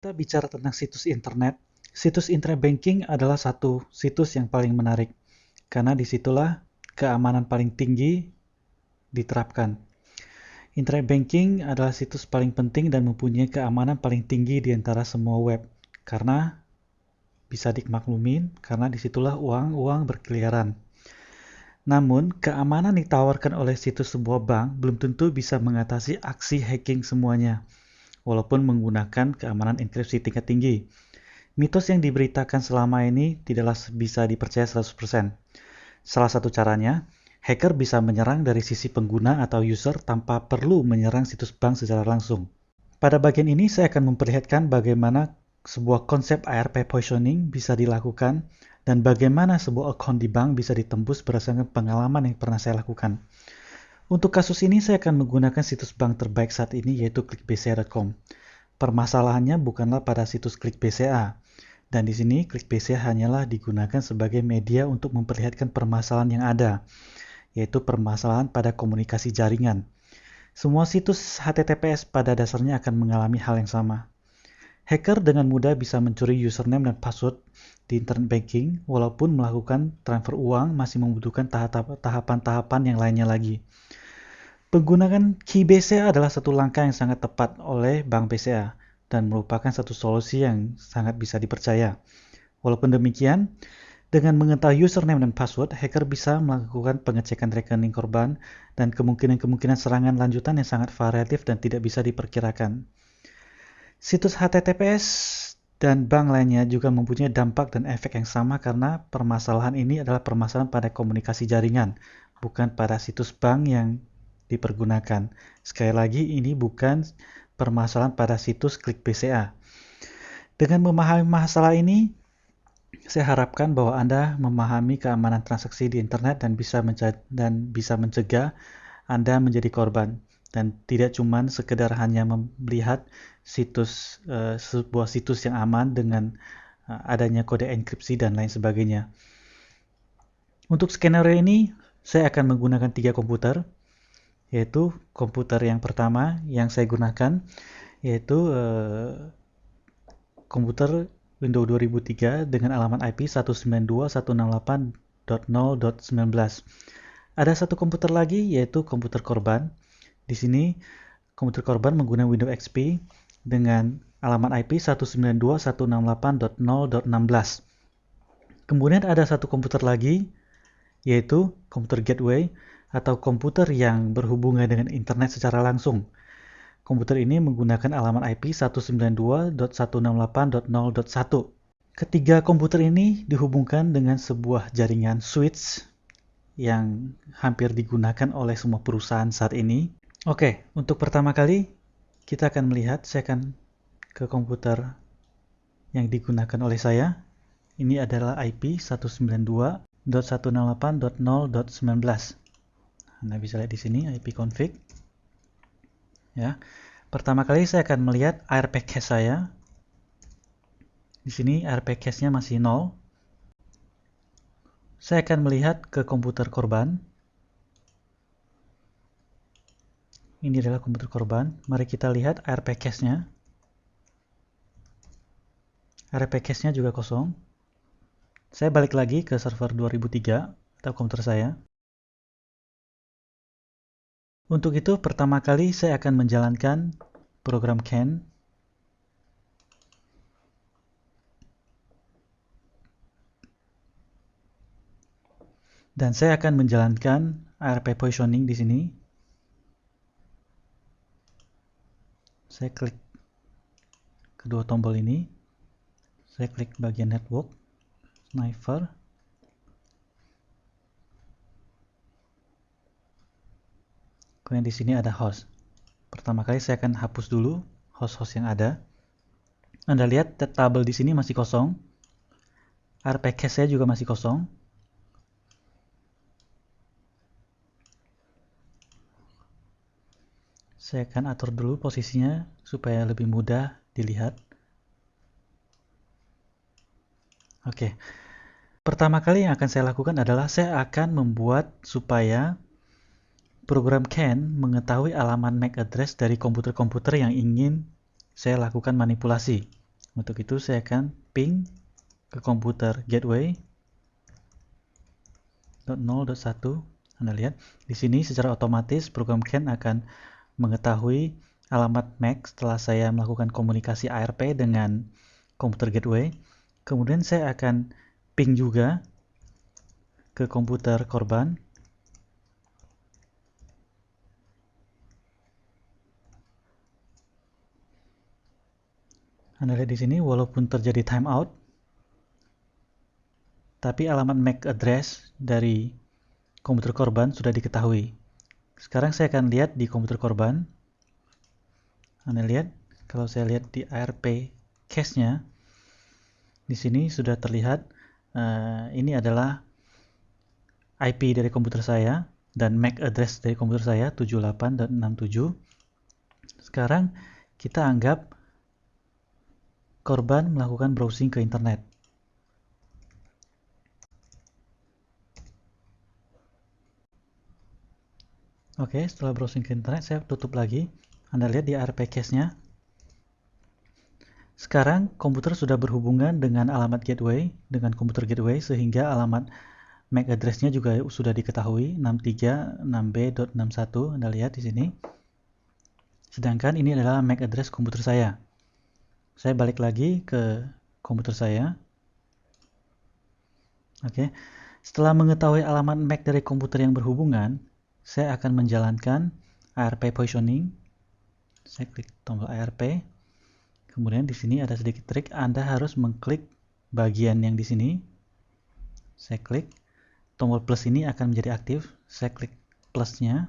Kita bicara tentang situs internet banking adalah satu situs yang paling menarik, karena disitulah keamanan paling tinggi diterapkan. Internet banking adalah situs paling penting dan mempunyai keamanan paling tinggi di antara semua web, karena bisa dimaklumin, karena disitulah uang berkeliaran. Namun, keamanan ditawarkan oleh situs sebuah bank belum tentu bisa mengatasi aksi hacking semuanya, walaupun menggunakan keamanan enkripsi tingkat tinggi. Mitos yang diberitakan selama ini tidaklah bisa dipercaya 100%. Salah satu caranya, hacker bisa menyerang dari sisi pengguna atau user tanpa perlu menyerang situs bank secara langsung. Pada bagian ini saya akan memperlihatkan bagaimana sebuah konsep ARP positioning bisa dilakukan dan bagaimana sebuah akun di bank bisa ditembus berdasarkan pengalaman yang pernah saya lakukan. Untuk kasus ini saya akan menggunakan situs bank terbaik saat ini yaitu klikbca.com. Permasalahannya bukanlah pada situs klikbca, dan di sini klikbca hanyalah digunakan sebagai media untuk memperlihatkan permasalahan yang ada, yaitu permasalahan pada komunikasi jaringan. Semua situs HTTPS pada dasarnya akan mengalami hal yang sama. Hacker dengan mudah bisa mencuri username dan password di internet banking, walaupun melakukan transfer uang masih membutuhkan tahapan-tahapan yang lainnya lagi. Penggunaan key BCA adalah satu langkah yang sangat tepat oleh Bank BCA dan merupakan satu solusi yang sangat bisa dipercaya. Walaupun demikian, dengan mengetahui username dan password, hacker bisa melakukan pengecekan rekening korban dan kemungkinan-kemungkinan serangan lanjutan yang sangat variatif dan tidak bisa diperkirakan. Situs HTTPS dan bank lainnya juga mempunyai dampak dan efek yang sama karena permasalahan ini adalah permasalahan pada komunikasi jaringan, bukan pada situs bank yang dipergunakan. Sekali lagi, ini bukan permasalahan pada situs klikbca. Dengan memahami masalah ini, saya harapkan bahwa Anda memahami keamanan transaksi di internet dan bisa mencegah Anda menjadi korban dan tidak cuma sekedar hanya melihat sebuah situs yang aman dengan adanya kode enkripsi dan lain sebagainya. Untuk skenario ini, saya akan menggunakan 3 komputer, yaitu komputer yang pertama yang saya gunakan yaitu komputer Windows 2003 dengan alamat IP 192.168.0.19. Ada satu komputer lagi yaitu komputer korban. Di sini komputer korban menggunakan Windows XP dengan alamat IP 192.168.0.16. Kemudian ada satu komputer lagi yaitu komputer gateway atau komputer yang berhubungan dengan internet secara langsung. Komputer ini menggunakan alamat IP 192.168.0.1. Ketiga komputer ini dihubungkan dengan sebuah jaringan switch yang hampir digunakan oleh semua perusahaan saat ini. Oke, untuk pertama kali kita akan melihat, saya akan ke komputer yang digunakan oleh saya. Ini adalah IP 192.168.0.19. Anda bisa lihat di sini IP config. Ya. Pertama kali saya akan melihat ARP cache saya. Di sini ARP cache-nya masih 0. Saya akan melihat ke komputer korban. Ini adalah komputer korban. Mari kita lihat ARP cache-nya. ARP cache-nya juga kosong. Saya balik lagi ke server 2003 atau komputer saya. Untuk itu, pertama kali saya akan menjalankan program CAN. Dan saya akan menjalankan ARP positioning di sini. Saya klik kedua tombol ini. Saya klik bagian network, sniper. Kemudian di sini ada host. Pertama kali saya akan hapus dulu host-host yang ada. Anda lihat tabel di sini masih kosong. ARP cache saya juga masih kosong. Saya akan atur dulu posisinya supaya lebih mudah dilihat. Oke. Pertama kali yang akan saya lakukan adalah saya akan membuat supaya program CAN mengetahui alamat MAC address dari komputer-komputer yang ingin saya lakukan manipulasi. Untuk itu saya akan ping ke komputer gateway .0.1. Anda lihat di sini secara otomatis program CAN akan mengetahui alamat MAC setelah saya melakukan komunikasi ARP dengan komputer gateway. Kemudian saya akan ping juga ke komputer korban. Anda lihat di sini walaupun terjadi timeout, tapi alamat MAC address dari komputer korban sudah diketahui. Sekarang saya akan lihat di komputer korban. Anda lihat, kalau saya lihat di ARP cache-nya, di sini sudah terlihat ini adalah IP dari komputer saya dan MAC address dari komputer saya 78.67. Sekarang kita anggap korban melakukan browsing ke internet. Oke, setelah browsing ke internet, saya tutup lagi. Anda lihat di ARP cache-nya. Sekarang komputer sudah berhubungan dengan alamat gateway, dengan komputer gateway, sehingga alamat MAC address-nya juga sudah diketahui, 63.6b.61. Anda lihat di sini. Sedangkan ini adalah MAC address komputer saya. Saya balik lagi ke komputer saya. Oke. Setelah mengetahui alamat MAC dari komputer yang berhubungan, saya akan menjalankan ARP positioning. Saya klik tombol ARP. Kemudian di sini ada sedikit trik, Anda harus mengklik bagian yang di sini. Saya klik, tombol plus ini akan menjadi aktif. Saya klik plusnya.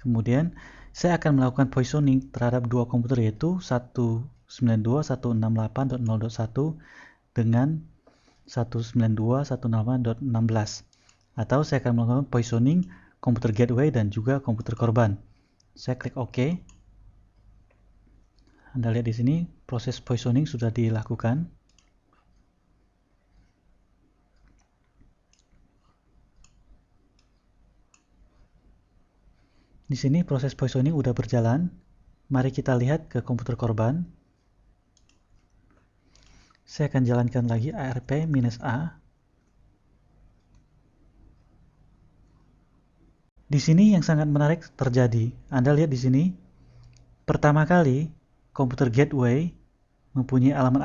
Kemudian saya akan melakukan positioning terhadap dua komputer, yaitu 192.168.0.1 dengan 192.168.16. Atau saya akan melakukan positioning komputer gateway dan juga komputer korban. Saya klik OK. Anda lihat di sini proses positioning sudah dilakukan. Di sini proses positioning sudah berjalan. Mari kita lihat ke komputer korban. Saya akan jalankan lagi ARP-A. Di sini yang sangat menarik terjadi. Anda lihat di sini, pertama kali komputer gateway mempunyai alamat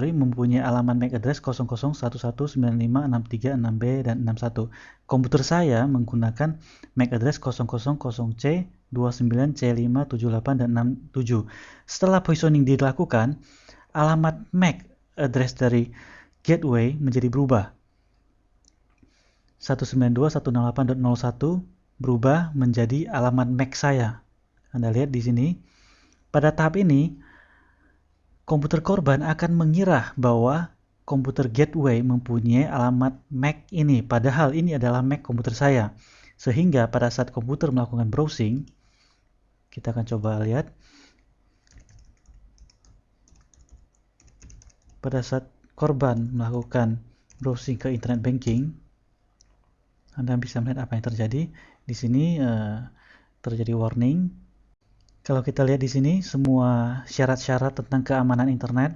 mempunyai alamat MAC address 0011956366B dan 61. Komputer saya menggunakan MAC address 000C29C578 dan 67. Setelah positioning dilakukan, alamat MAC address dari gateway menjadi berubah. 192.168.01 berubah menjadi alamat MAC saya. Anda lihat di sini. Pada tahap ini, komputer korban akan mengira bahwa komputer gateway mempunyai alamat MAC ini, padahal ini adalah MAC komputer saya. Sehingga pada saat komputer melakukan browsing, kita akan coba lihat. Pada saat korban melakukan browsing ke internet banking, Anda bisa melihat apa yang terjadi. Di sini terjadi warning. Kalau kita lihat di sini, semua syarat-syarat tentang keamanan internet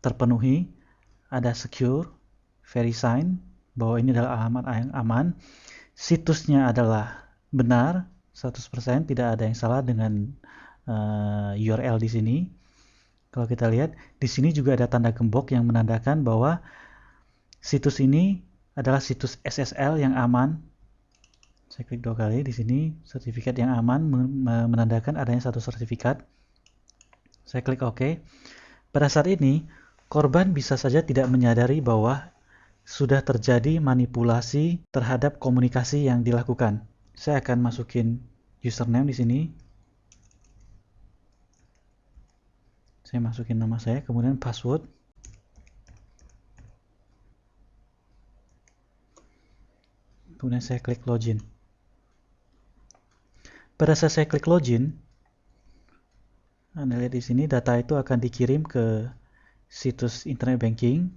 terpenuhi. Ada secure, VeriSign, bahwa ini adalah alamat yang aman. Situsnya adalah benar, 100%, tidak ada yang salah dengan URL di sini. Kalau kita lihat, di sini juga ada tanda gembok yang menandakan bahwa situs ini adalah situs SSL yang aman. Saya klik 2 kali di sini, sertifikat yang aman, menandakan adanya satu sertifikat. Saya klik OK. Pada saat ini, korban bisa saja tidak menyadari bahwa sudah terjadi manipulasi terhadap komunikasi yang dilakukan. Saya akan masukin username di sini. Saya masukin nama saya, kemudian password. Kemudian saya klik login. Pada saat saya klik login, Anda lihat di sini data itu akan dikirim ke situs internet banking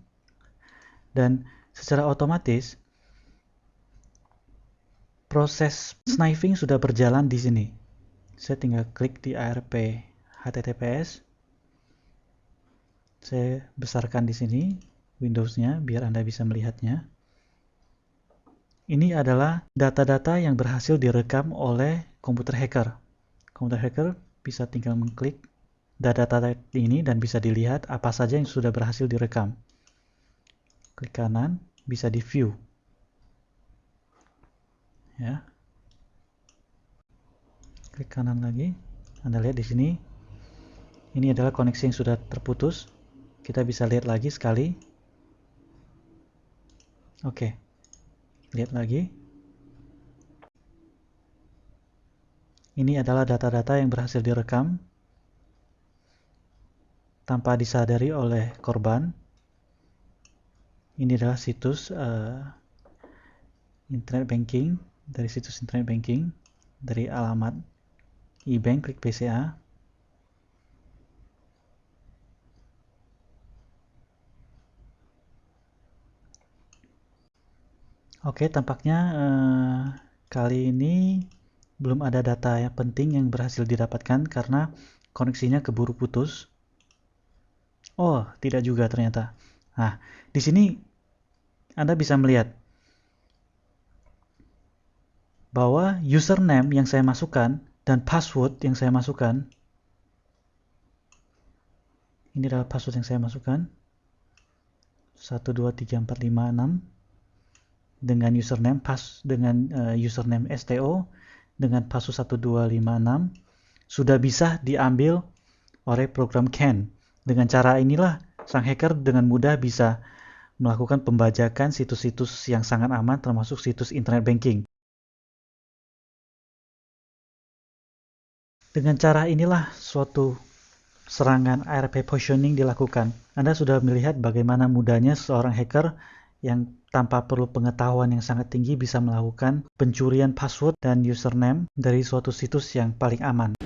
dan secara otomatis proses snifing sudah berjalan di sini. Saya tinggal klik di ARP HTTPS. Saya besarkan di sini Windows-nya biar Anda bisa melihatnya. Ini adalah data-data yang berhasil direkam oleh komputer hacker. Komputer hacker bisa tinggal mengklik data-data ini dan bisa dilihat apa saja yang sudah berhasil direkam. Klik kanan, bisa di view. Ya. Klik kanan lagi. Anda lihat di sini. Ini adalah koneksi yang sudah terputus. Kita bisa lihat lagi sekali. Oke. Lihat lagi. Ini adalah data-data yang berhasil direkam tanpa disadari oleh korban. Ini adalah situs internet banking, dari situs internet banking, dari alamat e-bank, klik PCA. Oke, tampaknya kali ini belum ada data yang penting yang berhasil didapatkan karena koneksinya keburu putus. Oh, tidak juga ternyata. Nah, di sini Anda bisa melihat bahwa username yang saya masukkan dan password yang saya masukkan, ini adalah password yang saya masukkan, 123456, dengan username username STO dengan password 1256 sudah bisa diambil oleh program CAN. Dengan cara inilah sang hacker dengan mudah bisa melakukan pembajakan situs-situs yang sangat aman termasuk situs internet banking. Dengan cara inilah suatu serangan ARP positioning dilakukan. Anda sudah melihat bagaimana mudahnya seorang hacker yang tanpa perlu pengetahuan yang sangat tinggi bisa melakukan pencurian password dan username dari suatu situs yang paling aman.